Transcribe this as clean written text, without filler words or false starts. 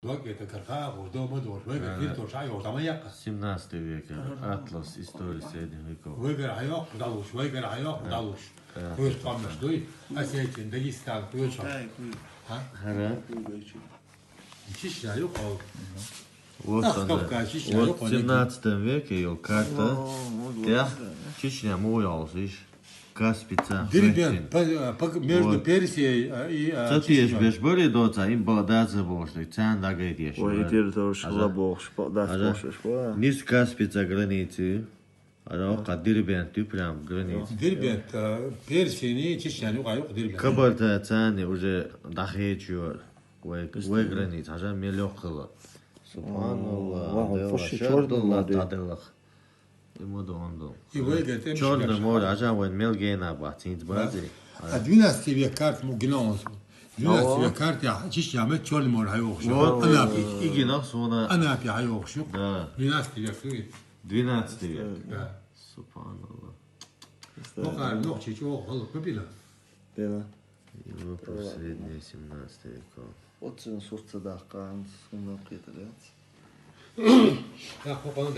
это карха, дома дор, выиграть тоже, а я там я. 17 век, атлас истории средних веков. Выиграй, удалось. Вы что там ждете? Осетия, Дагестан, вы что? Хара. Чечня, юхал. Вот в 17 веке ее карта. Чечня моялась. Каспица. Дербент, между Персией и Чечней. Цатиеш были доца, им было даже больше. Цан дагайдеш. Ой, теперь тоже лабох, да, спошешь. Низ Каспица границы. А Дербент, ты прям границы. Дербент, Персия не Чечня, Дербент. Кабарта цаны уже дахечу. Ой, границы, а мне легкого. Субханаллах, шардаллах, тадаллах. Ему дондо. И выиграть. Черное море, а же он мелгена бахтинц бази. А 12 век карт мугинос. 12 век карт я Чечня, мы Черное море хайохшу. Вот, игина сона. Анапи хайохшу. Да. 12 век. 12 век. Да. Субханаллах. Ну, чего, побила. Да. Его последние 17 веков. Вот он сустадах, он сколько это лет. Да, попал, да.